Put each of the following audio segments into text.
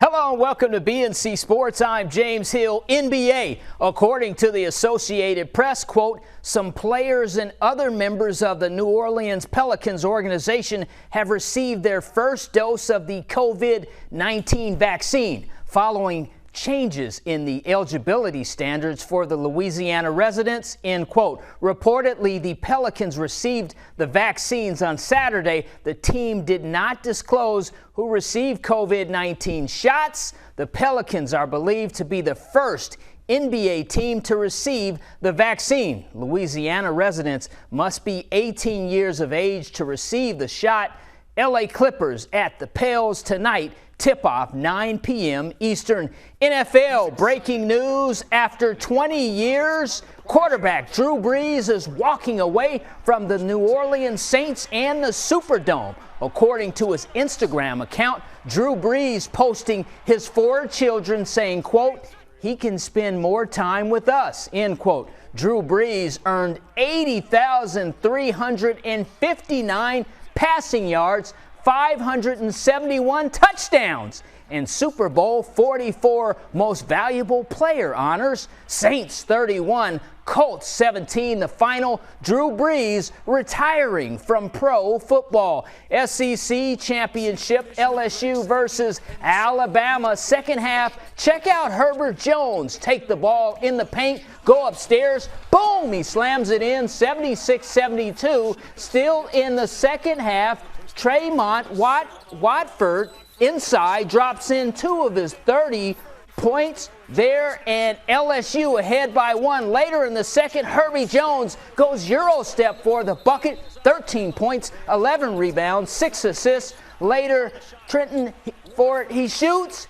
Hello and welcome to BNC Sports. I'm James Hill. NBA, according to the Associated Press, quote, some players and other members of the New Orleans Pelicans organization have received their first dose of the COVID-19 vaccine following changes in the eligibility standards for the Louisiana residents, end quote. Reportedly, the Pelicans received the vaccines on Saturday. The team did not disclose who received COVID-19 shots. The Pelicans are believed to be the first NBA team to receive the vaccine. Louisiana residents must be 18 years of age to receive the shot. LA Clippers at the Pels tonight. Tip-off 9 p.m. Eastern. NFL breaking news: after 20 years, quarterback Drew Brees is walking away from the New Orleans Saints and the Superdome. According to his Instagram account, Drew Brees posting his 4 children saying, quote, he can spend more time with us, end quote. Drew Brees earned 80,359 passing yards, 571 touchdowns, and Super Bowl 44 Most Valuable Player honors. Saints 31, Colts 17, the final. Drew Brees retiring from pro football. SEC Championship, LSU versus Alabama. Second half, check out Herbert Jones take the ball in the paint, go upstairs, boom, he slams it in, 76-72. Still in the second half, Tremont Watford inside drops in 2 of his 30 points there, and LSU ahead by 1. Later in the second, Herbie Jones goes Euro step for the bucket, 13 points, 11 rebounds, 6 assists. Later, Trenton Ford, he shoots.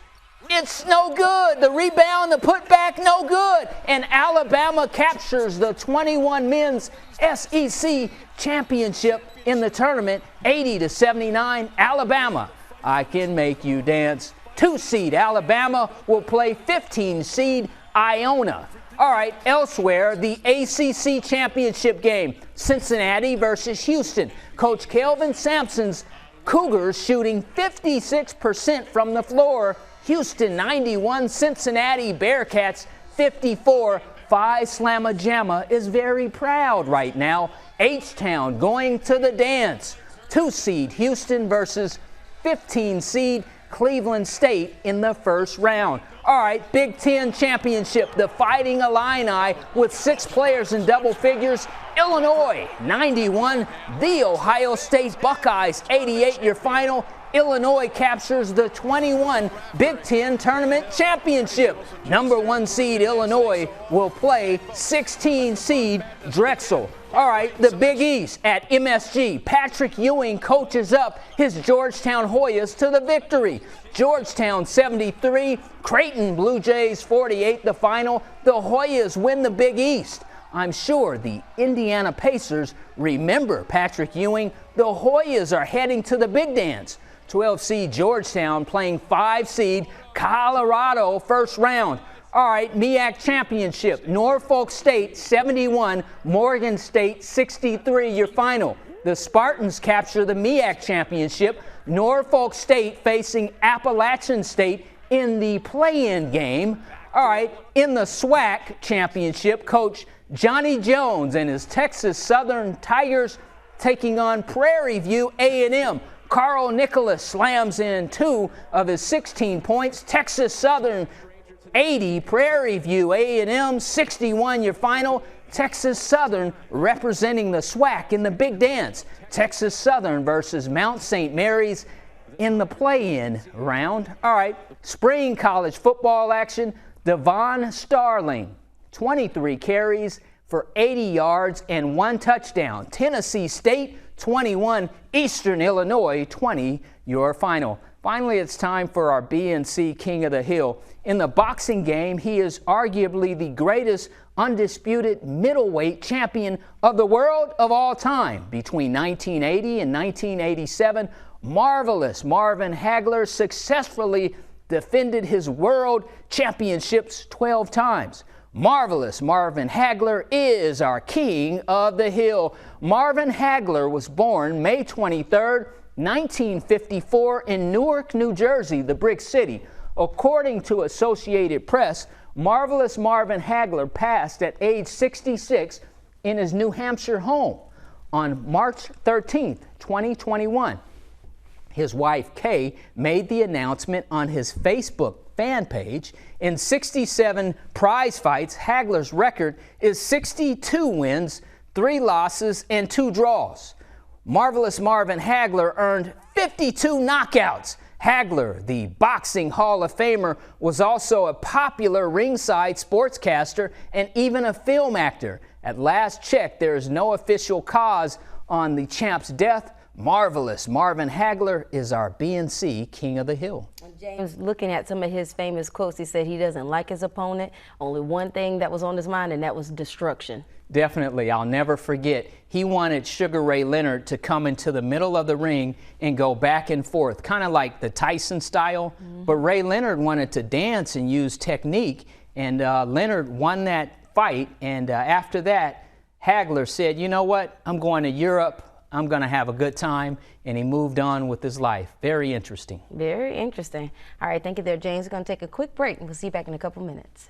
It's no good. The rebound, the putback, no good. And Alabama captures the 21 men's SEC championship in the tournament, 80-79. Alabama, I can make you dance. 2-seed Alabama will play 15-seed Iona. All right, elsewhere, the ACC championship game, Cincinnati versus Houston. Coach Kelvin Sampson's Cougars shooting 56% from the floor. Houston 91, Cincinnati Bearcats 54. Phi Slamma Jamma is very proud right now. H-Town going to the dance. 2-seed Houston versus 15-seed Cleveland State in the first round. All right, Big Ten championship, the Fighting Illini with 6 players in double figures. Illinois 91, the Ohio State Buckeyes 88, your final. Illinois captures the 21 Big Ten Tournament Championship. Number 1 seed Illinois will play 16 seed Drexel. All right, the Big East at MSG. Patrick Ewing coaches up his Georgetown Hoyas to the victory. Georgetown 73, Creighton Blue Jays 48, the final. The Hoyas win the Big East. I'm sure the Indiana Pacers remember Patrick Ewing. The Hoyas are heading to the big dance. 12-seed Georgetown playing 5-seed Colorado first round. All right, MEAC championship. Norfolk State 71, Morgan State 63, your final. The Spartans capture the MEAC championship. Norfolk State facing Appalachian State in the play-in game. All right, in the SWAC championship, Coach Johnny Jones and his Texas Southern Tigers taking on Prairie View A&M. Carl Nicholas slams in 2 of his 16 points. Texas Southern 80, Prairie View A&M 61, your final. Texas Southern representing the SWAC in the big dance. Texas Southern versus Mount St. Mary's in the play-in round. All right, spring college football action. Devon Starling, 23 carries for 80 yards and 1 touchdown. Tennessee State 21, Eastern Illinois 20, your final. Finally, it's time for our BNC King of the Hill. In the boxing game, he is arguably the greatest undisputed middleweight champion of the world of all time. Between 1980 and 1987, Marvelous Marvin Hagler successfully defended his world championships 12 times. Marvelous Marvin Hagler is our King of the Hill. Marvin Hagler was born May 23rd, 1954 in Newark, New Jersey, the Brick City. According to Associated Press, Marvelous Marvin Hagler passed at age 66 in his New Hampshire home on March 13, 2021. His wife, Kay, made the announcement on his Facebook fan page. In 67 prize fights, Hagler's record is 62 wins, 3 losses, and 2 draws. Marvelous Marvin Hagler earned 52 knockouts. Hagler, the Boxing Hall of Famer, was also a popular ringside sportscaster and even a film actor. At last check, there is no official cause on the champ's death. Marvelous Marvin Hagler is our BNC King of the Hill. James, looking at some of his famous quotes, he said he doesn't like his opponent. Only one thing that was on his mind, and that was destruction. Definitely. I'll never forget. He wanted Sugar Ray Leonard to come into the middle of the ring and go back and forth, kind of like the Tyson style. But Ray Leonard wanted to dance and use technique, and Leonard won that fight. And after that, Hagler said, you know what, I'm going to Europe. I'm going to have a good time, and he moved on with his life. Very interesting. Very interesting. All right, thank you there, James. We're going to take a quick break, and we'll see you back in a couple minutes.